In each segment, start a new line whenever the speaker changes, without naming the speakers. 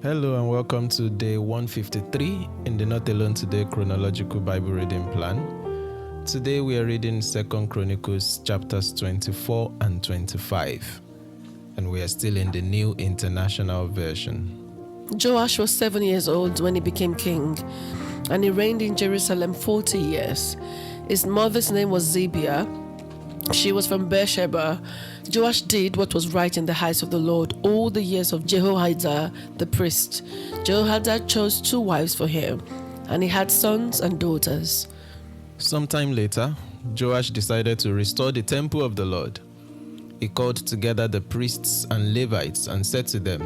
Hello and welcome to day 153 in the Not Alone Today chronological Bible reading plan. Today we are reading 2 Chronicles chapters 24 and 25, and we are still in the New International Version.
Joash was 7 years old when he became king, and he reigned in Jerusalem 40 years. His mother's name was Zibiah. She was from Beersheba. Joash did what was right in the eyes of the Lord all the years of Jehoiada the priest. Jehoiada chose 2 wives for him, and he had sons and daughters.
Sometime later, Joash decided to restore the temple of the Lord. He called together the priests and Levites and said to them,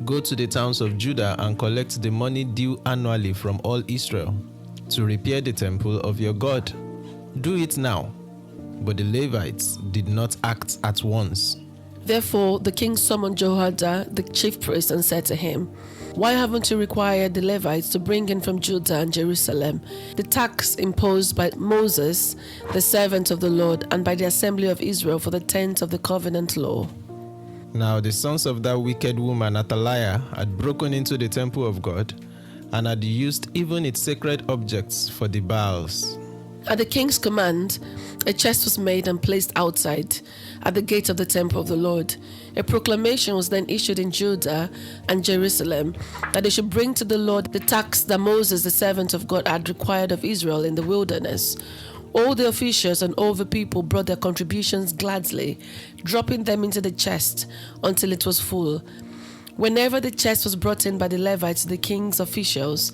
"Go to the towns of Judah and collect the money due annually from all Israel to repair the temple of your God. Do it now." But the Levites did not act at once.
Therefore the king summoned Jehoiada the chief priest and said to him, "Why haven't you required the Levites to bring in from Judah and Jerusalem the tax imposed by Moses, the servant of the Lord, and by the assembly of Israel for the tent of the covenant law?"
Now the sons of that wicked woman Athaliah had broken into the temple of God and had used even its sacred objects for the Baals.
At the king's command, a chest was made and placed outside, at the gate of the temple of the Lord. A proclamation was then issued in Judah and Jerusalem that they should bring to the Lord the tax that Moses, the servant of God, had required of Israel in the wilderness. All the officials and all the people brought their contributions gladly, dropping them into the chest until it was full. Whenever the chest was brought in by the Levites to the king's officials,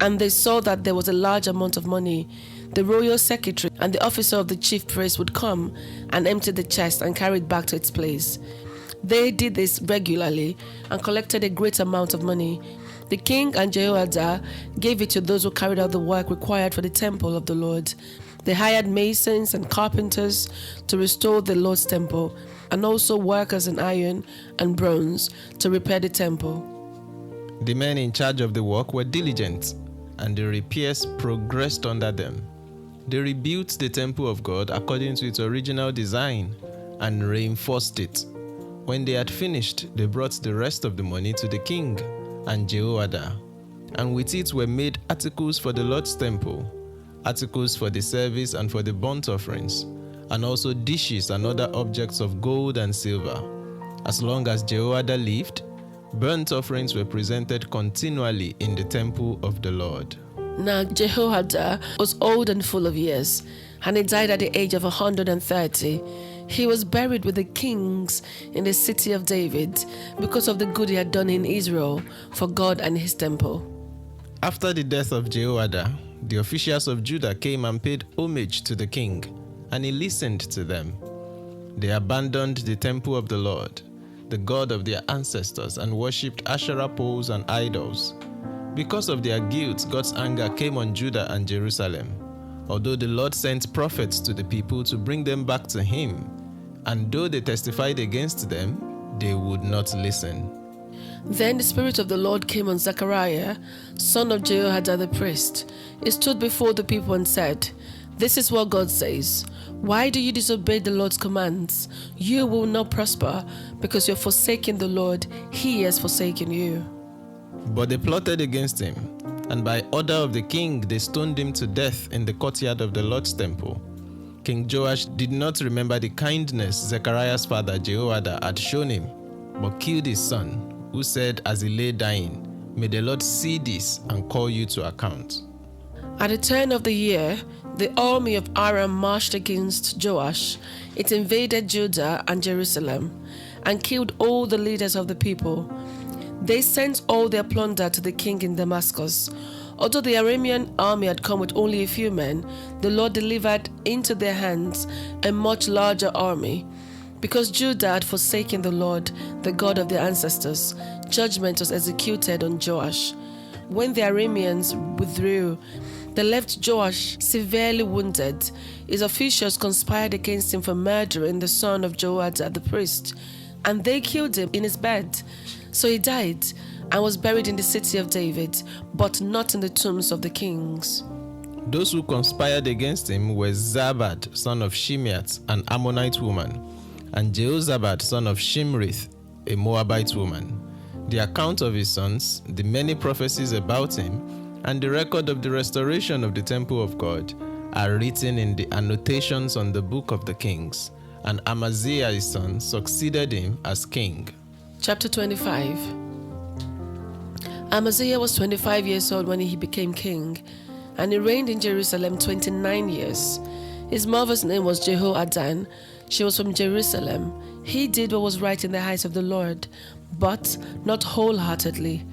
and they saw that there was a large amount of money, the royal secretary and the officer of the chief priest would come and empty the chest and carry it back to its place. They did this regularly and collected a great amount of money. The king and Jehoiada gave it to those who carried out the work required for the temple of the Lord. They hired masons and carpenters to restore the Lord's temple, and also workers in iron and bronze to repair the temple.
The men in charge of the work were diligent, and the repairs progressed under them. They rebuilt the temple of God according to its original design and reinforced it. When they had finished, they brought the rest of the money to the king and Jehoiada, and with it were made articles for the Lord's temple, articles for the service and for the burnt offerings, and also dishes and other objects of gold and silver. As long as Jehoiada lived, burnt offerings were presented continually in the temple of the Lord.
Now Jehoiada was old and full of years, and he died at the age of 130. He was buried with the kings in the city of David because of the good he had done in Israel for God and his temple.
After the death of Jehoiada, the officials of Judah came and paid homage to the king, and he listened to them. They abandoned the temple of the Lord, the God of their ancestors, and worshipped Asherah poles and idols. Because of their guilt, God's anger came on Judah and Jerusalem, although the Lord sent prophets to the people to bring them back to him, and though they testified against them, they would not listen.
Then the Spirit of the Lord came on Zechariah, son of Jehoiada the priest. He stood before the people and said, "This is what God says. Why do you disobey the Lord's commands? You will not prosper, because you're forsaking the Lord. He has forsaken you."
But they plotted against him, and by order of the king they stoned him to death in the courtyard of the Lord's temple. King Joash did not remember the kindness Zechariah's father Jehoiada had shown him, but killed his son, who said as he lay dying, "May the Lord see this and call you to account."
At the turn of the year, the army of Aram marched against Joash. It invaded Judah and Jerusalem and killed all the leaders of the people. They sent all their plunder to the king in Damascus. Although the Aramean army had come with only a few men, the Lord delivered into their hands a much larger army. Because Judah had forsaken the Lord, the God of their ancestors, judgment was executed on Joash. When the Arameans withdrew, they left Joash severely wounded. His officials conspired against him for murdering the son of Jehoiada the priest, and they killed him in his bed. So he died and was buried in the city of David, but not in the tombs of the kings.
Those who conspired against him were Zabad, son of Shimeath, an Ammonite woman, and Jehozabad, son of Shimrith, a Moabite woman. The account of his sons, the many prophecies about him, and the record of the restoration of the temple of God are written in the annotations on the book of the kings. And Amaziah his son succeeded him as king.
Chapter 25. Amaziah was 25 years old when he became king, and he reigned in Jerusalem 29 years. His mother's name was Jehoaddan. She was from Jerusalem. He did what was right in the eyes of the Lord, but not wholeheartedly.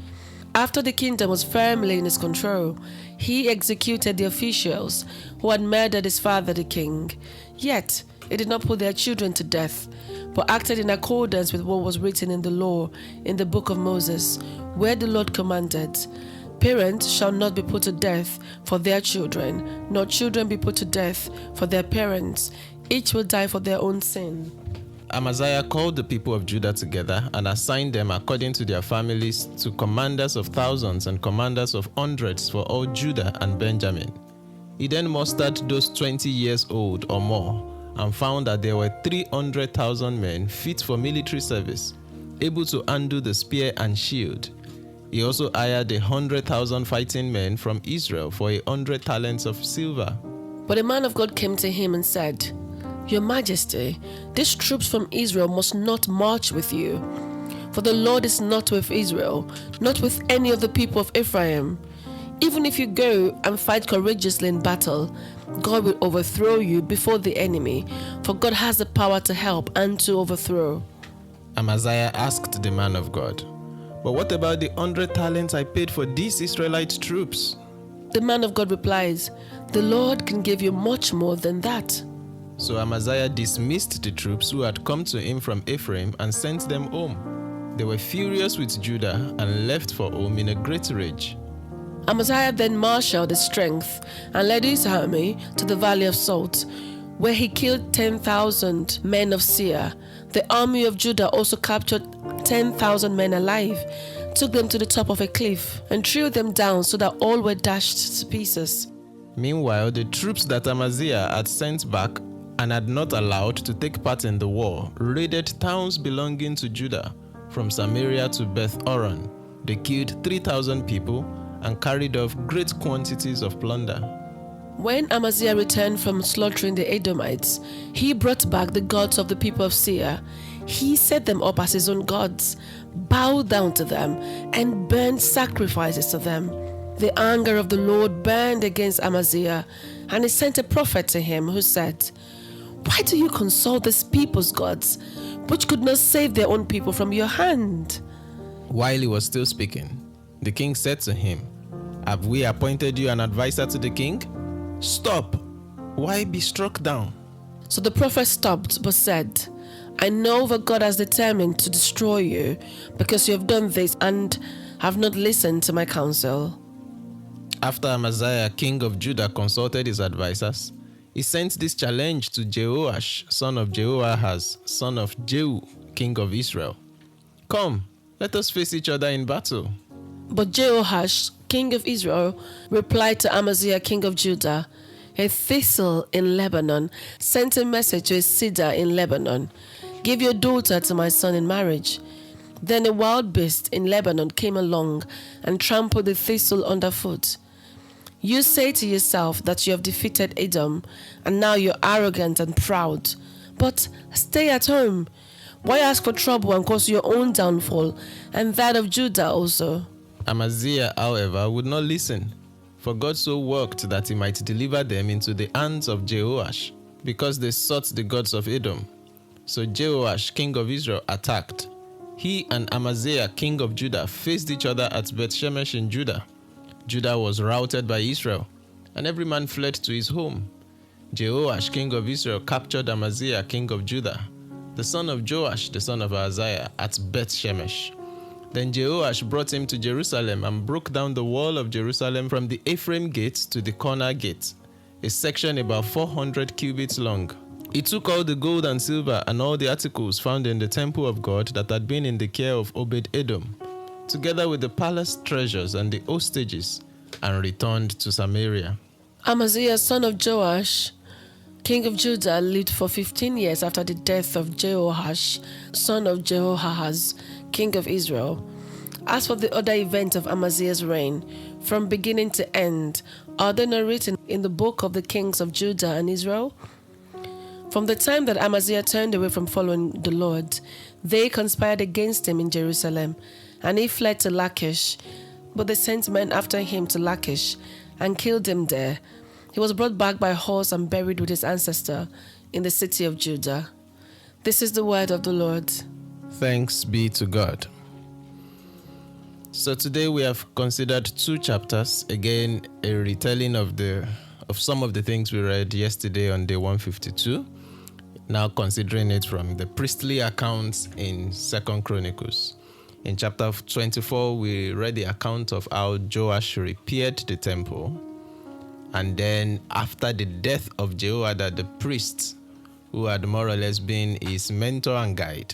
After the kingdom was firmly in his control, he executed the officials who had murdered his father the king. Yet he did not put their children to death, but acted in accordance with what was written in the law in the book of Moses, where the Lord commanded, "Parents shall not be put to death for their children, nor children be put to death for their parents. Each will die for their own sin."
Amaziah called the people of Judah together and assigned them according to their families to commanders of thousands and commanders of hundreds for all Judah and Benjamin. He then mustered those 20 years old or more and found that there were 300,000 men fit for military service, able to handle the spear and shield. He also hired 100,000 fighting men from Israel for 100 talents of silver.
But a man of God came to him and said, "Your Majesty, these troops from Israel must not march with you. For the Lord is not with Israel, not with any of the people of Ephraim. Even if you go and fight courageously in battle, God will overthrow you before the enemy, for God has the power to help and to overthrow."
Amaziah asked the man of God, "But what about the 100 talents I paid for these Israelite troops?"
The man of God replies, "The Lord can give you much more than that."
So Amaziah dismissed the troops who had come to him from Ephraim and sent them home. They were furious with Judah and left for home in a great rage.
Amaziah then marshaled his strength and led his army to the Valley of Salt, where he killed 10,000 men of Seir. The army of Judah also captured 10,000 men alive, took them to the top of a cliff, and threw them down so that all were dashed to pieces.
Meanwhile, the troops that Amaziah had sent back and had not allowed to take part in the war raided towns belonging to Judah, from Samaria to Beth-horon. They killed 3,000 people and carried off great quantities of plunder.
When Amaziah returned from slaughtering the Edomites, he brought back the gods of the people of Seir. He set them up as his own gods, bowed down to them, and burned sacrifices to them. The anger of the Lord burned against Amaziah, and he sent a prophet to him who said, "Why do you consult this people's gods, which could not save their own people from your hand?"
While he was still speaking, the king said to him, "Have we appointed you an advisor to the king? Stop! Why be struck down?"
So the prophet stopped but said, "I know that God has determined to destroy you because you have done this and have not listened to my counsel."
After Amaziah, king of Judah, consulted his advisors, he sent this challenge to Jehoash, son of Jehoahaz, son of Jehu, king of Israel. "Come, let us face each other in battle."
But Jehoash, king of Israel, replied to Amaziah, king of Judah, "A thistle in Lebanon sent a message to a cedar in Lebanon, 'Give your daughter to my son in marriage.' Then a wild beast in Lebanon came along and trampled the thistle underfoot. You say to yourself that you have defeated Edom, and now you're arrogant and proud. But stay at home. Why ask for trouble and cause your own downfall, and that of Judah also?"
Amaziah, however, would not listen, for God so worked that he might deliver them into the hands of Jehoash, because they sought the gods of Edom. So Jehoash, king of Israel, attacked. He and Amaziah, king of Judah, faced each other at Beth-shemesh in Judah. Judah was routed by Israel, and every man fled to his home. Jehoash, king of Israel, captured Amaziah, king of Judah, the son of Joash, the son of Ahaziah, at Beth-shemesh. Then Jehoash brought him to Jerusalem and broke down the wall of Jerusalem from the Ephraim gate to the corner gate, a section about 400 cubits long. He took all the gold and silver and all the articles found in the temple of God that had been in the care of Obed-Edom, together with the palace treasures and the hostages, and returned to Samaria.
Amaziah, son of Joash, king of Judah, lived for 15 years after the death of Jehoash, son of Jehoahaz, king of Israel. As for the other events of Amaziah's reign, from beginning to end, are they not written in the book of the kings of Judah and Israel? From the time that Amaziah turned away from following the Lord, they conspired against him in Jerusalem, and he fled to Lachish. But they sent men after him to Lachish and killed him there. He was brought back by horse and buried with his ancestor in the city of Judah. This is the word of the Lord.
Thanks be to God. So today we have considered 2 chapters, again a retelling of some of the things we read yesterday on day 152, now considering it from the priestly accounts in 2 Chronicles. In chapter 24, we read the account of how Joash repaired the temple, and then after the death of Jehoiada, the priest, who had more or less been his mentor and guide,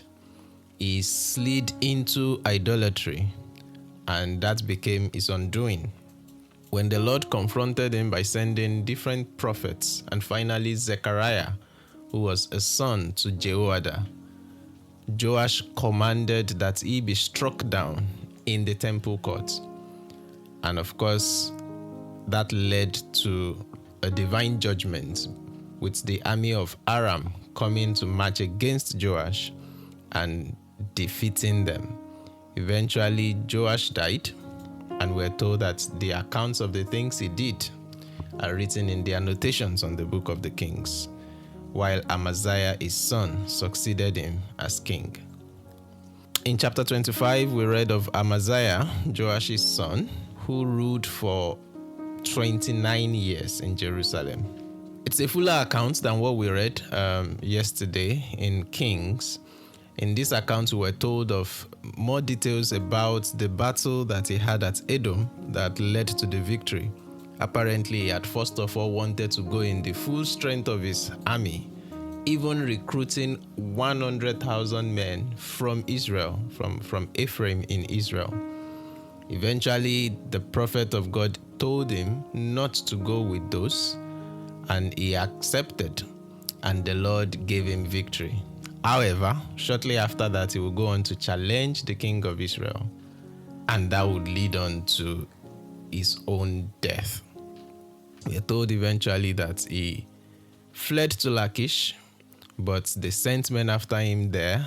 he slid into idolatry, and that became his undoing. When the Lord confronted him by sending different prophets, and finally Zechariah, who was a son to Jehoiada, Joash commanded that he be struck down in the temple court. And of course, that led to a divine judgment, with the army of Aram coming to march against Joash and defeating them. Eventually, Joash died, and we're told that the accounts of the things he did are written in the annotations on the book of the Kings, while Amaziah, his son, succeeded him as king. In chapter 25, we read of Amaziah, Joash's son, who ruled for 29 years in Jerusalem. It's a fuller account than what we read yesterday in Kings. In this account, we were told of more details about the battle that he had at Edom that led to the victory. Apparently, he had first of all wanted to go in the full strength of his army, even recruiting 100,000 men from Israel, from Ephraim in Israel. Eventually, the prophet of God told him not to go with those, and he accepted, and the Lord gave him victory. However, shortly after that, he would go on to challenge the king of Israel, and that would lead on to his own death. We are told eventually that he fled to Lachish, but they sent men after him there,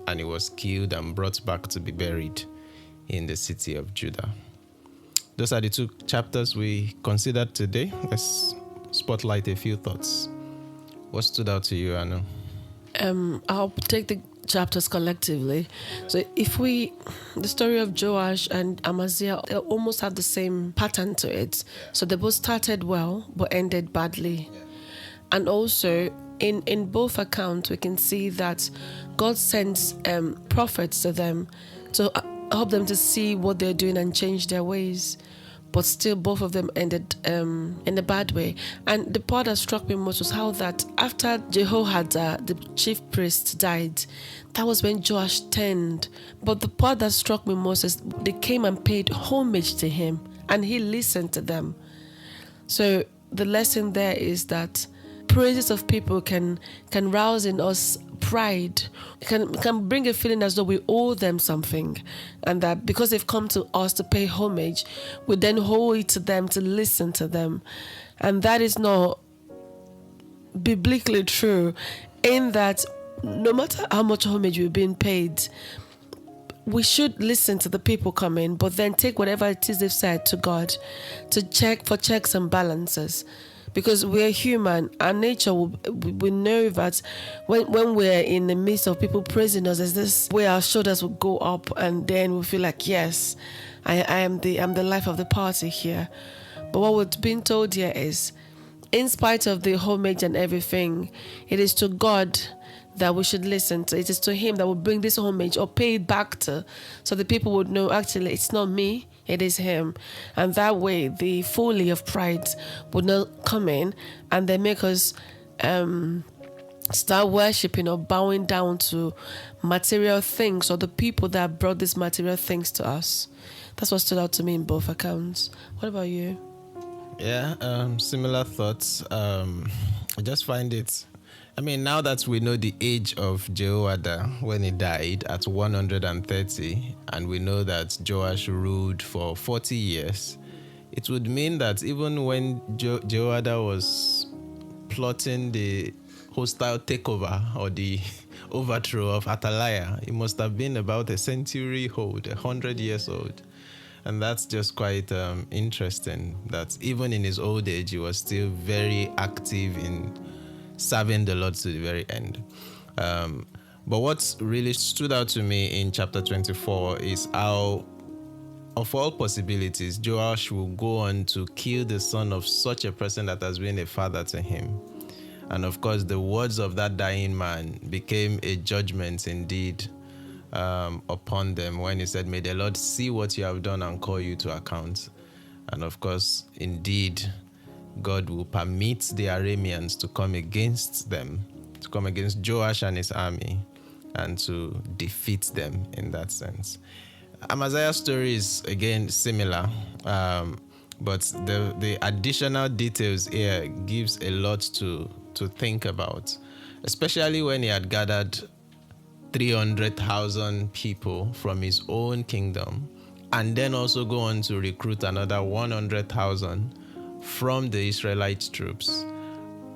and he was killed and brought back to be buried in the city of Judah. Those are the 2 chapters we considered today. Let's spotlight a few thoughts. What stood out to you, Anu?
I'll take the chapters collectively. So the story of Joash and Amaziah, they almost have the same pattern to it. So they both started well, but ended badly. And also, in both accounts, we can see that God sends prophets to them to help them to see what they're doing and change their ways. But still, both of them ended in a bad way. And the part that struck me most was how that after Jehoiada, the chief priest, died, that was when Joash turned. But the part that struck me most is they came and paid homage to him, and he listened to them. So the lesson there is that praises of people can rouse in us pride, can bring a feeling as though we owe them something, and that because they've come to us to pay homage, we then owe it to them to listen to them. And that is not biblically true, in that no matter how much homage we're being paid, we should listen to the people coming, but then take whatever it is they've said to God to check for checks and balances. Because we're human, our nature, we know that when we're in the midst of people praising us, there's this way our shoulders will go up, and then we feel like, yes, I'm the life of the party here. But what we're being told here is, in spite of the homage and everything, it is to God that we should listen to. It is to him that will bring this homage or pay it back to, so the people would know, actually, it's not me, it is him. And that way, the folly of pride would not come in, and they make us start worshipping or bowing down to material things or the people that brought these material things to us. That's what stood out to me in both accounts. What about you?
Yeah, similar thoughts. I just find it I mean, now that we know the age of Jehoiada when he died at 130, and we know that Joash ruled for 40 years, it would mean that even when Jehoiada was plotting the hostile takeover or the overthrow of Athaliah, it must have been about a century old, 100 years old. And that's just quite interesting that even in his old age, he was still very active in serving the Lord to the very end. But what really stood out to me in chapter 24 is how, of all possibilities, Joash will go on to kill the son of such a person that has been a father to him. And of course, the words of that dying man became a judgment indeed upon them when he said, "May the Lord see what you have done and call you to account." And of course, indeed, God will permit the Arameans to come against them, to come against Joash and his army, and to defeat them in that sense. Amaziah's story is again similar, but the additional details here gives a lot to think about, especially when he had gathered 300,000 people from his own kingdom, and then also go on to recruit another 100,000 from the Israelite troops.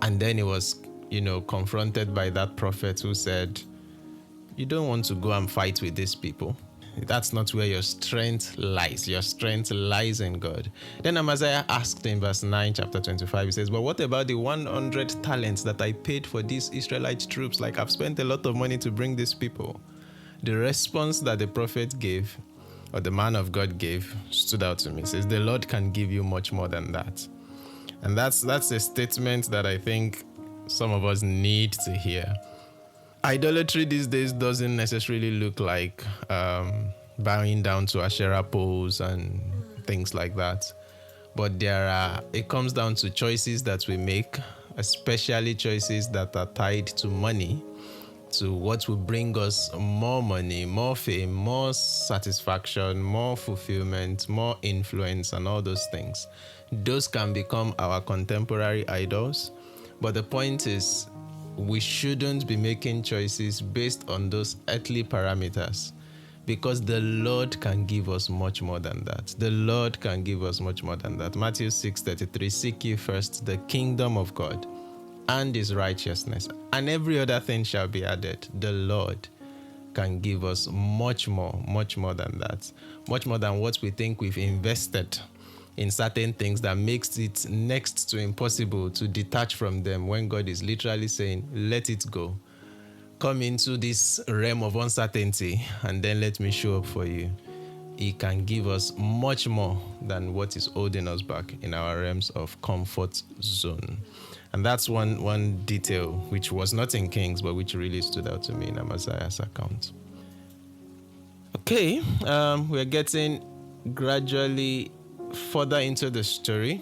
And then he was, confronted by that prophet who said, "You don't want to go and fight with these people. That's not where your strength lies. Your strength lies in God." Then Amaziah asked in verse 9, chapter 25, he says, "But what about the 100 talents that I paid for these Israelite troops? Like, I've spent a lot of money to bring these people." The response that the prophet gave, or the man of God gave, stood out to me. It says, "The Lord can give you much more than that." And that's a statement that I think some of us need to hear. Idolatry these days doesn't necessarily look like bowing down to Asherah poles and things like that. But it comes down to choices that we make, especially choices that are tied to money, to what will bring us more money, more fame, more satisfaction, more fulfillment, more influence, and all those things. Those can become our contemporary idols. But the point is, we shouldn't be making choices based on those earthly parameters, because the Lord can give us much more than that. The Lord can give us much more than that. Matthew 6:33, "Seek ye first the kingdom of God and his righteousness, and every other thing shall be added." The Lord can give us much more than that. Much more than what we think we've invested in certain things that makes it next to impossible to detach from them, when God is literally saying, "Let it go. Come into this realm of uncertainty and then let me show up for you." He can give us much more than what is holding us back in our realms of comfort zone. And that's one detail which was not in Kings, but which really stood out to me in Amaziah's account. Okay, we're getting gradually further into the story.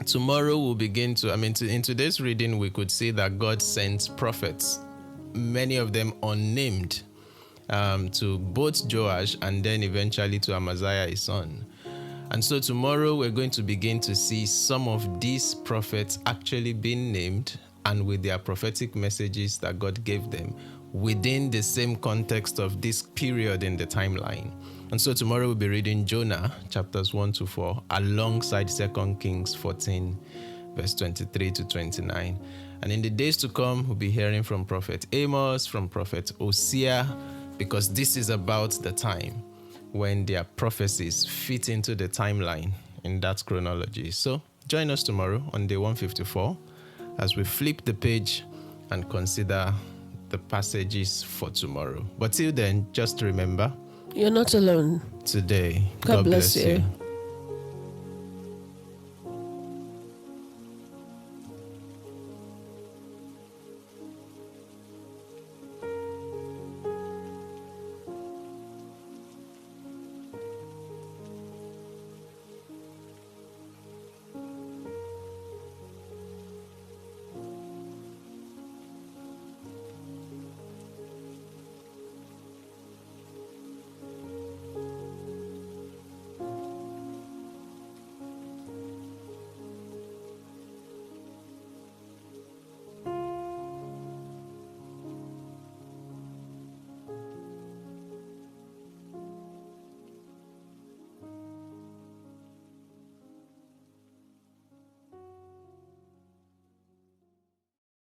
Tomorrow we'll begin in today's reading, we could see that God sent prophets, many of them unnamed, to both Joash and then eventually to Amaziah, his son. And so tomorrow we're going to begin to see some of these prophets actually being named, and with their prophetic messages that God gave them within the same context of this period in the timeline. And so tomorrow we'll be reading Jonah chapters 1-4 alongside 2 Kings 14 verse 23 to 29. And in the days to come, we'll be hearing from Prophet Amos, from Prophet Hosea, because this is about the time when their prophecies fit into the timeline in that chronology. So join us tomorrow on day 154 as we flip the page and consider the passages for tomorrow. But till then, just remember,
you're not alone
today.
God bless you.